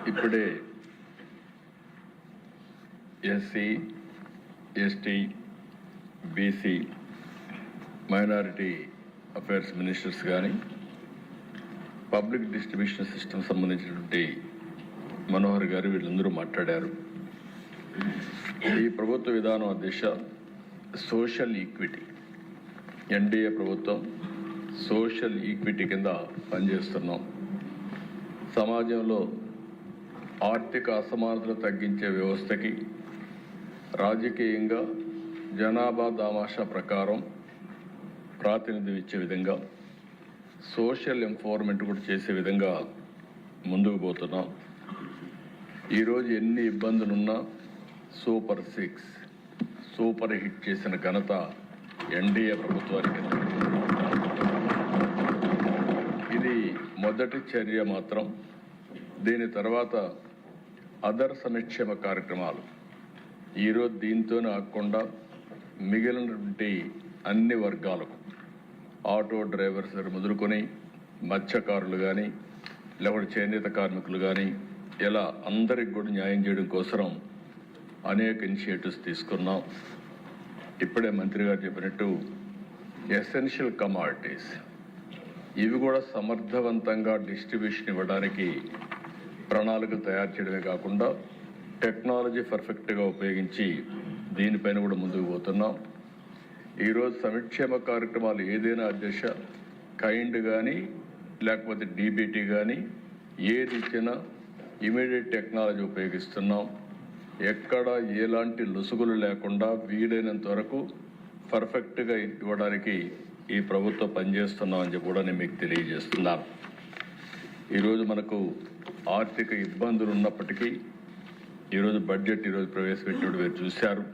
ఇప్పుడే SC, ST, BC, minority affairs ministers కానీ public distribution system సంబంధించినటువంటి మనోహర్ గారు వీళ్ళందరూ మాట్లాడారు. ఈ ప్రభుత్వ విధానం దిశ సోషల్ ఈక్విటీ. ఎన్డీఏ ప్రభుత్వం సోషల్ ఈక్విటీ కింద పనిచేస్తున్నాం. సమాజంలో ఆర్థిక అసమానతలు తగ్గించే వ్యవస్థకి రాజకీయంగా జనాభా దామాషా ప్రకారం ప్రాతినిధ్యం ఇచ్చే విధంగా సోషల్ ఎంపవర్మెంట్ కూడా చేసే విధంగా ముందుకు పోతున్నాం. ఈరోజు ఎన్ని ఇబ్బందులున్నా సూపర్ 6 సూపర్ హిట్ చేసిన ఘనత ఎన్డీఏ ప్రభుత్వానికి. ఇది మొదటి చర్య మాత్రం. దీని తర్వాత అదర్ సంక్షేమ కార్యక్రమాలు ఈరోజు దీంతోనే ఆగకుండా మిగిలినటువంటి అన్ని వర్గాలకు, ఆటో డ్రైవర్స్ మొదలుకొని మత్స్యకారులు కానీ లేకపోతే చేనేత కార్మికులు కానీ ఇలా అందరికి కూడా న్యాయం చేయడం కోసం అనేక ఇనిషియేటివ్స్ తీసుకున్నాం. ఇప్పుడే మంత్రి గారు చెప్పినట్టు ఎసెన్షియల్ కమాడిటీస్ ఇవి కూడా సమర్థవంతంగా డిస్ట్రిబ్యూషన్ ఇవ్వడానికి ప్రణాళిక తయారు చేయడమే కాకుండా టెక్నాలజీ పర్ఫెక్ట్గా ఉపయోగించి దీనిపైన కూడా ముందుకు పోతున్నాం. ఈరోజు సంక్షేమ కార్యక్రమాలు ఏదైనా అధ్యక్ష కైండ్ కానీ లేకపోతే డీబీటీ కానీ ఏది ఇచ్చినా ఇమీడియట్ టెక్నాలజీ ఉపయోగిస్తున్నాం. ఎక్కడ ఎలాంటి లొసుగులు లేకుండా వీలైనంత వరకు పర్ఫెక్ట్గా ఇవ్వడానికి ఈ ప్రభుత్వం పనిచేస్తున్నామని చెప్పి కూడా నేను మీకు తెలియజేస్తున్నాను. ఈరోజు మనకు ఆర్థిక ఇబ్బందులు ఉన్నప్పటికీ ఈరోజు బడ్జెట్ ఈరోజు ప్రవేశపెట్టినప్పుడు మీరు చూశారు.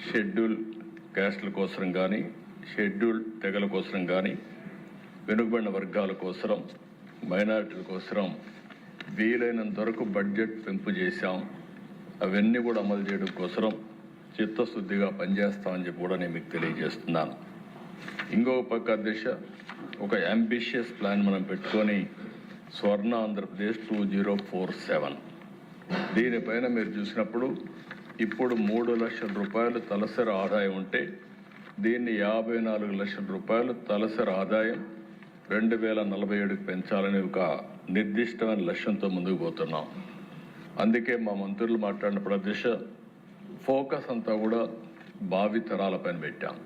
షెడ్యూల్ క్యాస్ట్ల కోసం కానీ షెడ్యూల్ తెగల కోసం కానీ వెనుకబడిన వర్గాల కోసం మైనారిటీల కోసం వీలైనంత వరకు బడ్జెట్ పెంపు చేశాం. అవన్నీ కూడా అమలు చేయడం కోసం చిత్తశుద్ధిగా పనిచేస్తామని చెప్పి కూడా నేను మీకు తెలియజేస్తున్నాను. ఇంకొక పక్క దిశ ఒక అంబిషియస్ ప్లాన్ మనం పెట్టుకొని స్వర్ణ ఆంధ్రప్రదేశ్ 2047 దీనిపైన మీరు చూసినప్పుడు ఇప్పుడు 3 లక్షల రూపాయలు తలసరి ఆదాయం ఉంటే దీన్ని 54 లక్షల రూపాయలు తలసరి ఆదాయం 2047కి పెంచాలని ఒక నిర్దిష్టమైన లక్ష్యంతో ముందుకు పోతున్నాం. అందుకే మా మంత్రులు మాట్లాడినప్పుడు దిశ ఫోకస్ అంతా కూడా భావితరాలపైన పెట్టాం.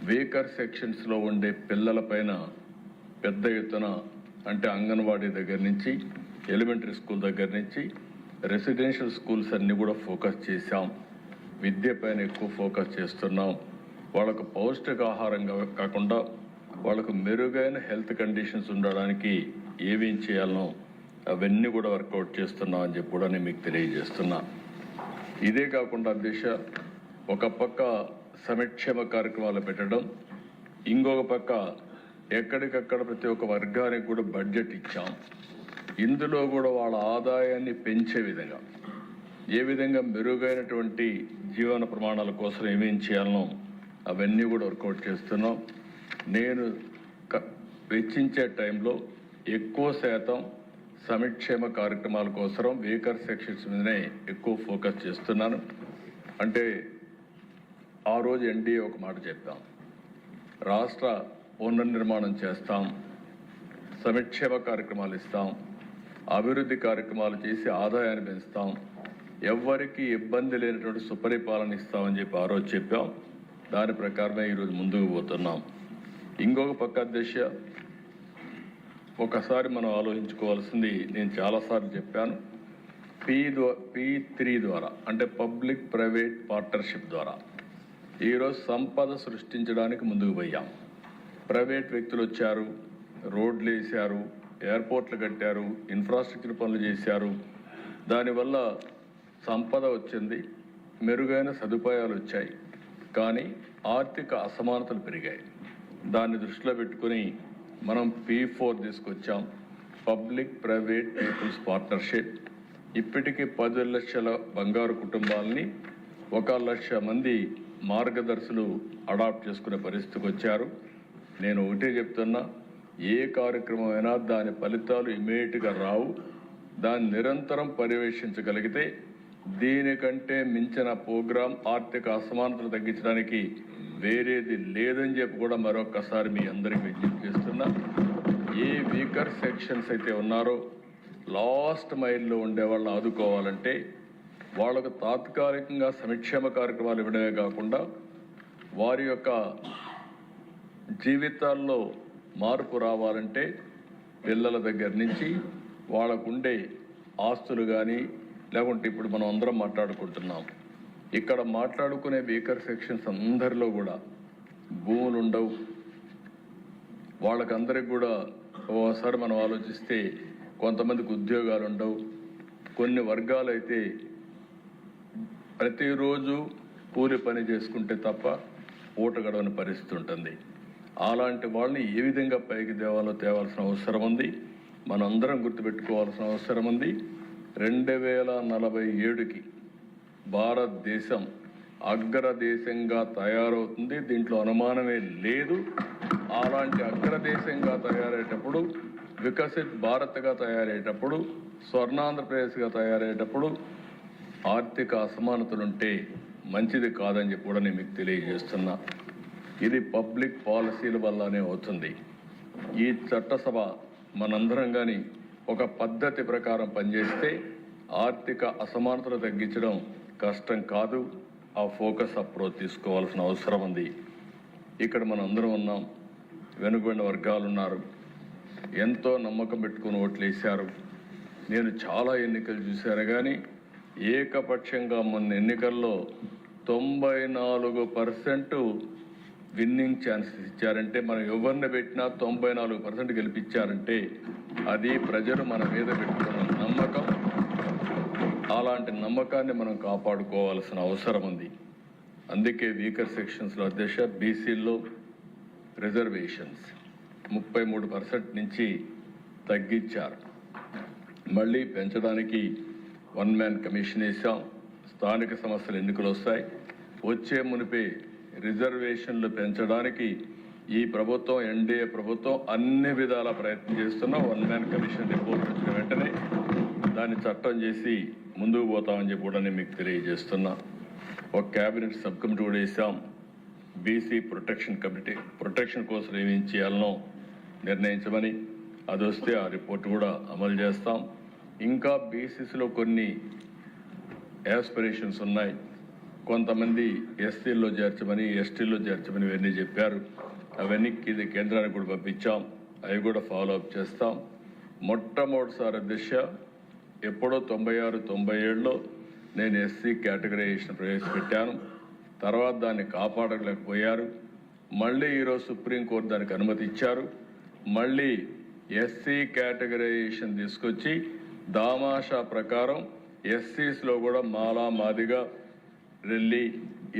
వీకర్ సెక్షన్స్లో ఉండే పిల్లలపైన పెద్ద ఎత్తున అంటే అంగన్వాడీ దగ్గర నుంచి ఎలిమెంటరీ స్కూల్ దగ్గర నుంచి రెసిడెన్షియల్ స్కూల్స్ అన్నీ కూడా ఫోకస్ చేశాం. విద్య పైన ఎక్కువ ఫోకస్ చేస్తున్నాం. వాళ్ళకు పౌష్టికాహారంగా కాకుండా వాళ్ళకు మెరుగైన హెల్త్ కండిషన్స్ ఉండడానికి ఏమేం చేయాలనో అవన్నీ కూడా వర్కౌట్ చేస్తున్నాం అని చెప్పి కూడా నేను మీకు తెలియజేస్తున్నా. ఇదే కాకుండా దిశ ఒక పక్క సంక్షేమ కార్యక్రమాలు పెట్టడం, ఇంకొక పక్క ఎక్కడికక్కడ ప్రతి ఒక్క వర్గానికి కూడా బడ్జెట్ ఇచ్చాం. ఇందులో కూడా వాళ్ళ ఆదాయాన్ని పెంచే విధంగా ఏ విధంగా మెరుగైనటువంటి జీవన ప్రమాణాల కోసం ఏమేం చేయాలనో అవన్నీ కూడా వర్కౌట్ చేస్తున్నాం. నేను వెచ్చించే టైంలో ఎక్కువ శాతం సంక్షేమ కార్యక్రమాల కోసం వీకర్ సెక్షన్స్ మీదనే ఎక్కువ ఫోకస్ చేస్తున్నాను. అంటే ఆ రోజు ఎన్డీఏ ఒక మాట చెప్పాం, రాష్ట్ర పునర్నిర్మాణం చేస్తాం, సంక్షేమ కార్యక్రమాలు ఇస్తాం, అభివృద్ధి కార్యక్రమాలు చేసి ఆదాయాన్ని పెంచుతాం, ఎవ్వరికి ఇబ్బంది లేనటువంటి సుపరిపాలన ఇస్తామని చెప్పి ఆ రోజు చెప్పాం. దాని ప్రకారమే ఈరోజు ముందుకు పోతున్నాం. ఇంకొక పక్క దిశ ఒకసారి మనం ఆలోచించుకోవాల్సింది, నేను చాలాసార్లు చెప్పాను, P3 ద్వారా అంటే పబ్లిక్ ప్రైవేట్ పార్ట్నర్షిప్ ద్వారా ఈరోజు సంపద సృష్టించడానికి ముందుకు పోయాం. ప్రైవేట్ వ్యక్తులు వచ్చారు, రోడ్లు వేశారు, ఎయిర్పోర్ట్లు కట్టారు, ఇన్ఫ్రాస్ట్రక్చర్ పనులు చేశారు. దానివల్ల సంపద వచ్చింది, మెరుగైన సదుపాయాలు వచ్చాయి, కానీ ఆర్థిక అసమానతలు పెరిగాయి. దాన్ని దృష్టిలో పెట్టుకుని మనం P4 తీసుకొచ్చాం, పబ్లిక్ ప్రైవేట్ పీపుల్స్ పార్ట్నర్షిప్. ఇప్పటికీ 10 లక్షల బంగారు కుటుంబాలని 1 లక్ష మంది మార్గదర్శులు అడాప్ట్ చేసుకునే పరిస్థితికి వచ్చారు. నేను ఒకటే చెప్తున్నా, ఏ కార్యక్రమం అయినా దాని ఫలితాలు ఇమీడియట్గా రావు. దాన్ని నిరంతరం పర్యవేక్షించగలిగితే దీనికంటే మించిన ప్రోగ్రాం ఆర్థిక అసమానతలు తగ్గించడానికి వేరేది లేదని చెప్పి కూడా మరొకసారి మీ అందరికీ విజ్ఞప్తి చేస్తున్నా. ఏ వీకర్ సెక్షన్స్ అయితే ఉన్నారో లాస్ట్ మైల్లో ఉండే వాళ్ళని ఆదుకోవాలంటే వాళ్ళకు తాత్కాలికంగా సంక్షేమ కార్యక్రమాలు ఇవ్వడమే కాకుండా వారి యొక్క జీవితాల్లో మార్పు రావాలంటే పిల్లల దగ్గర నుంచి వాళ్ళకుండే ఆస్తులు కానీ లేకుంటే ఇప్పుడు మనం అందరం మాట్లాడుకుంటున్నాం, ఇక్కడ మాట్లాడుకునే వీకర్ సెక్షన్స్ అందరిలో కూడా భూములు ఉండవు. వాళ్ళకందరికి కూడా ఓసారి మనం ఆలోచిస్తే కొంతమందికి ఉద్యోగాలు ఉండవు. కొన్ని వర్గాలు అయితే ప్రతిరోజు కూలి పని చేసుకుంటే తప్ప పూట గడవని పరిస్థితి ఉంటుంది. అలాంటి వాళ్ళని ఏ విధంగా పైకి తేవాల్సిన అవసరం ఉంది. మనందరం గుర్తుపెట్టుకోవాల్సిన అవసరం ఉంది. 2047కి భారతదేశం అగ్రదేశంగా తయారవుతుంది, దీంట్లో అనుమానమే లేదు. అలాంటి అగ్రదేశంగా తయారయ్యేటప్పుడు, వికసిత్ భారత్గా తయారయ్యేటప్పుడు, స్వర్ణాంధ్రప్రదేశ్గా తయారయ్యేటప్పుడు ఆర్థిక అసమానతలుంటే మంచిది కాదని చెప్పి కూడా నేను మీకు తెలియజేస్తున్నా. ఇది పబ్లిక్ పాలసీల వల్లనే అవుతుంది. ఈ చట్టసభ మనందరం కానీ ఒక పద్ధతి ప్రకారం పనిచేస్తే ఆర్థిక అసమానతలు తగ్గించడం కష్టం కాదు. ఆ ఫోకస్ అప్రోచ్ తీసుకోవాల్సిన అవసరం ఉంది. ఇక్కడ మనం అందరం ఉన్నాం, వెనుకబడిన వర్గాలు ఉన్నారు, ఎంతో నమ్మకం పెట్టుకుని ఓట్లు వేశారు. నేను చాలా ఎన్నికలు చూశాను కానీ ఏకపక్షంగా మొన్న ఎన్నికల్లో 94% విన్నింగ్ ఛాన్సెస్ ఇచ్చారంటే, మనం ఎవరిని పెట్టినా 94% గెలిపించారంటే అది ప్రజలు మన మీద పెట్టుకున్న నమ్మకం. అలాంటి నమ్మకాన్ని మనం కాపాడుకోవాల్సిన అవసరం ఉంది. అందుకే వీకర్ సెక్షన్స్లో అధ్యక్ష బీసీల్లో రిజర్వేషన్స్ 33% నుంచి తగ్గించారు. మళ్ళీ పెంచడానికి వన్ మ్యాన్ కమిషన్ వేసాం. స్థానిక సంస్థల ఎన్నికలు వస్తాయి, వచ్చే మునిపే రిజర్వేషన్లు పెంచడానికి ఈ ప్రభుత్వం, ఎన్డీఏ ప్రభుత్వం అన్ని విధాల ప్రయత్నం చేస్తున్నా. వన్ మ్యాన్ కమిషన్ రిపోర్ట్ వచ్చిన వెంటనే దాన్ని చట్టం చేసి ముందుకు పోతామని చెప్పి కూడా నేను మీకు తెలియజేస్తున్నా. ఒక క్యాబినెట్ సబ్ కమిటీ కూడా వేసాం. బీసీ ప్రొటెక్షన్ కోసం ఏమేం చేయాలనో నిర్ణయించమని, అది వస్తే ఆ రిపోర్ట్ కూడా అమలు చేస్తాం. ఇంకా బీసీసీలో కొన్ని యాస్పిరేషన్స్ ఉన్నాయి. కొంతమంది ఎస్సీల్లో చేర్చమని, ఎస్టీల్లో చేర్చమని ఇవన్నీ చెప్పారు. అవన్నీ కేంద్రానికి కూడా పంపించాం. అవి కూడా ఫాలో అప్ చేస్తాం. మొట్టమొదటిసారి దిశ ఎప్పుడో 96-97లో నేను ఎస్సీ కేటగరైజేషన్ ప్రవేశపెట్టాను. తర్వాత దాన్ని కాపాడలేకపోయారు. మళ్ళీ ఈరోజు సుప్రీంకోర్టు దానికి అనుమతి ఇచ్చారు. మళ్ళీ ఎస్సీ కేటగరైజేషన్ తీసుకొచ్చి దామాషా ప్రకారం ఎస్సీస్లో కూడా మాలా, మాదిగా, రెల్లి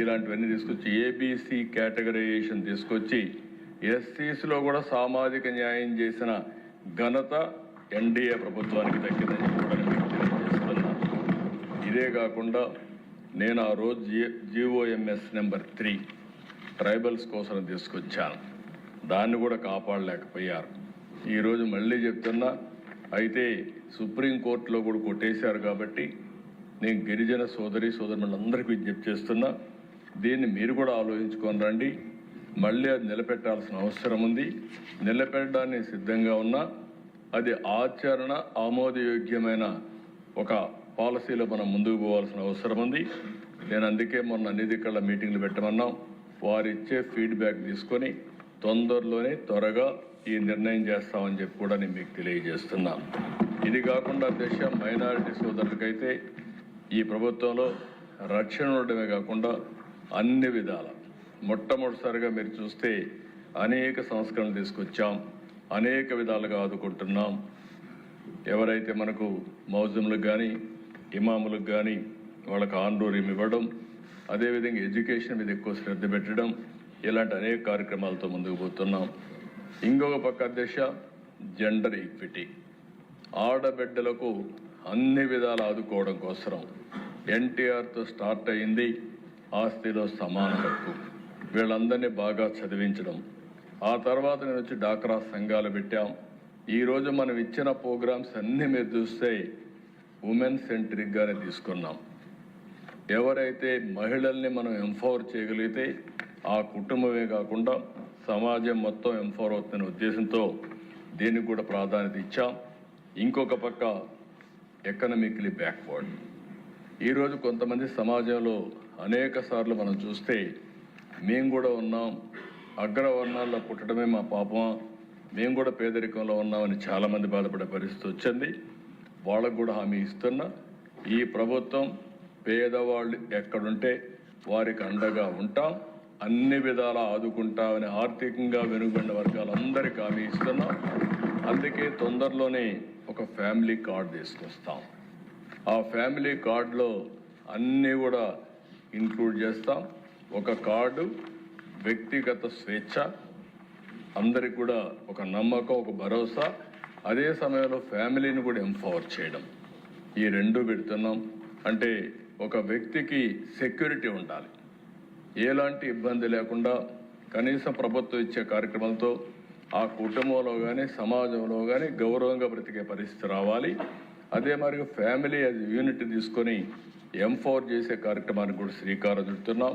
ఇలాంటివన్నీ తీసుకొచ్చి ఏబీసీ కేటగరైజేషన్ తీసుకొచ్చి ఎస్సీస్లో కూడా సామాజిక న్యాయం చేసిన ఘనత ఎన్డీఏ ప్రభుత్వానికి దక్కిందని కూడా నేను తెలియజేస్తున్నా. ఇదే కాకుండా నేను ఆ రోజు జీఓఎంఎస్ నెంబర్ 3 ట్రైబల్స్ కోసం తీసుకొచ్చాను. దాన్ని కూడా కాపాడలేకపోయారు. ఈరోజు మళ్ళీ చెప్తున్నా, అయితే సుప్రీంకోర్టులో కూడా కొట్టేశారు. కాబట్టి నేను గిరిజన సోదరులందరికీ విజ్ఞప్తి చేస్తున్నా, దీన్ని మీరు కూడా ఆలోచించుకొని రండి. మళ్ళీ అది నిలబెట్టాల్సిన అవసరం ఉంది. నిలబెట్టడానికి సిద్ధంగా ఉన్నా అది ఆచరణ ఆమోదయోగ్యమైన ఒక పాలసీలో మనం ముందుకు పోవాల్సిన అవసరం ఉంది. నేను అందుకే మొన్న అన్ని దిక్కల మీటింగ్లు పెట్టమన్నాం. వారిచ్చే ఫీడ్బ్యాక్ తీసుకొని త్వరగా ఈ నిర్ణయం చేస్తామని చెప్పి కూడా నేను మీకు తెలియజేస్తున్నా. ఇది కాకుండా దేశ మైనారిటీ సోదరులకైతే ఈ ప్రభుత్వంలో రక్షణ ఉండడమే కాకుండా అన్ని విధాల మొట్టమొదటిసారిగా మీరు చూస్తే అనేక సంస్కరణలు తీసుకొచ్చాం, అనేక విధాలుగా ఆదుకుంటున్నాం. ఎవరైతే మనకు మౌజములకు కానీ ఇమాములకు కానీ వాళ్ళకు ఆందోళన ఇవ్వడం, అదేవిధంగా ఎడ్యుకేషన్ మీద ఎక్కువ శ్రద్ధ పెట్టడం, ఇలాంటి అనేక కార్యక్రమాలతో ముందుకు పోతున్నాం. ఇంకొక పక్క దిశ జెండర్ ఈక్విటీ, ఆడబిడ్డలకు అన్ని విధాలు ఆదుకోవడం కోసం ఎన్టీఆర్తో స్టార్ట్ అయింది ఆస్తిలో సమాన హక్కు. వీళ్ళందరినీ బాగా చదివించడం, ఆ తర్వాత నేను వచ్చి డాక్రా సంఘాలు పెట్టాం. ఈరోజు మనం ఇచ్చిన ప్రోగ్రామ్స్ అన్నీ మీరు చూస్తే ఉమెన్ సెంట్రిక్గానే తీసుకున్నాం. ఎవరైతే మహిళల్ని మనం ఎంపవర్ చేయగలిగితే ఆ కుటుంబమే కాకుండా సమాజం మొత్తం ఎంపవర్ అవుతున్న ఉద్దేశంతో దీనికి కూడా ప్రాధాన్యత ఇచ్చాం. ఇంకొక పక్క ఎకనామికలీ బ్యాక్వర్డ్. ఈరోజు కొంతమంది సమాజంలో అనేక సార్లు మనం చూస్తే మేము కూడా ఉన్నాం, అగ్రవర్ణాల్లో పుట్టడమే మా పాపమా, మేము కూడా పేదరికంలో ఉన్నామని చాలామంది బాధపడే పరిస్థితి వచ్చింది. వాళ్ళకు కూడా హామీ ఇస్తున్నా, ఈ ప్రభుత్వం పేదవాళ్ళు ఎక్కడుంటే వారికి అండగా ఉంటాం, అన్ని విధాలా ఆదుకుంటామని ఆర్థికంగా వెనుకబడిన వర్గాలందరికీ హామీ ఇస్తున్నాం. అందుకే తొందరలోనే ఒక ఫ్యామిలీ కార్డు తీసుకొస్తాం. ఆ ఫ్యామిలీ కార్డులో అన్నీ కూడా ఇంక్లూడ్ చేస్తాం. ఒక కార్డు, వ్యక్తిగత స్వేచ్ఛ, అందరికి కూడా ఒక నమ్మకం, ఒక భరోసా, అదే సమయంలో ఫ్యామిలీని కూడా ఎంపవర్ చేయడం. ఈ రెండు పెడుతున్నాం. అంటే ఒక వ్యక్తికి సెక్యూరిటీ ఉండాలి, ఎలాంటి ఇబ్బంది లేకుండా కనీసం ప్రభుత్వం ఇచ్చే కార్యక్రమాలతో ఆ కుటుంబంలో కానీ సమాజంలో కానీ గౌరవంగా బ్రతికే పరిస్థితి రావాలి. అదే మరి ఫ్యామిలీ యాజ్ యూనిట్ తీసుకొని ఎంపవర్ చేసే కార్యక్రమానికి కూడా శ్రీకారం చుడుతున్నాం.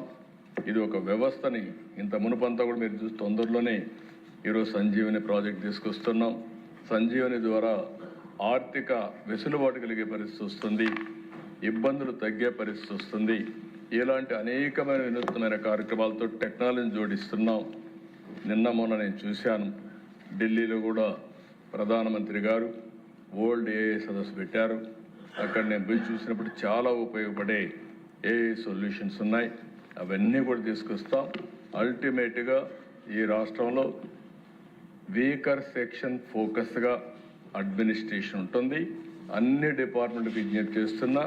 ఇది ఒక వ్యవస్థని ఇంత మునుపంతా కూడా మీరు చూసి తొందరలోనే ఈరోజు సంజీవని ప్రాజెక్ట్ తీసుకొస్తున్నాం. సంజీవని ద్వారా ఆర్థిక వెసులుబాటు కలిగే పరిస్థితి వస్తుంది, ఇబ్బందులు తగ్గే పరిస్థితి వస్తుంది. ఇలాంటి అనేకమైన వినూత్నమైన కార్యక్రమాలతో టెక్నాలజీని జోడిస్తున్నాం. నిన్న మొన్న నేను చూశాను, ఢిల్లీలో కూడా ప్రధానమంత్రి గారు వరల్డ్ ఏఐ సదస్సు పెట్టారు. అక్కడ నేను పోయి చూసినప్పుడు చాలా ఉపయోగపడే ఏఐ సొల్యూషన్స్ ఉన్నాయి. అవన్నీ కూడా తీసుకొస్తాం. అల్టిమేట్గా ఈ రాష్ట్రంలో వీకర్ సెక్షన్ ఫోకస్గా అడ్మినిస్ట్రేషన్ ఉంటుంది. అన్ని డిపార్ట్మెంట్కి విజ్ఞప్తి చేస్తున్నా,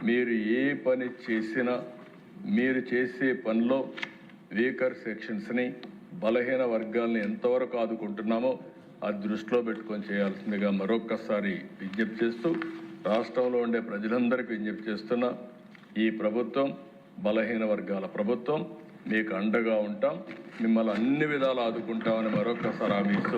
మీరు ఏ పని చేసినా మీరు చేసే పనిలో వీకర్ సెక్షన్స్ని, బలహీన వర్గాల్ని ఎంతవరకు ఆదుకుంటున్నామో అది దృష్టిలో పెట్టుకొని చేయాల్సిందిగా మరొక్కసారి విజ్ఞప్తి చేస్తూ రాష్ట్రంలో ఉండే ప్రజలందరికీ విజ్ఞప్తి చేస్తున్నా, ఈ ప్రభుత్వం బలహీన వర్గాల ప్రభుత్వం, మీకు అండగా ఉంటాం, మిమ్మల్ని అన్ని విధాలు ఆదుకుంటామని మరొక్కసారి హామీ ఇస్తూ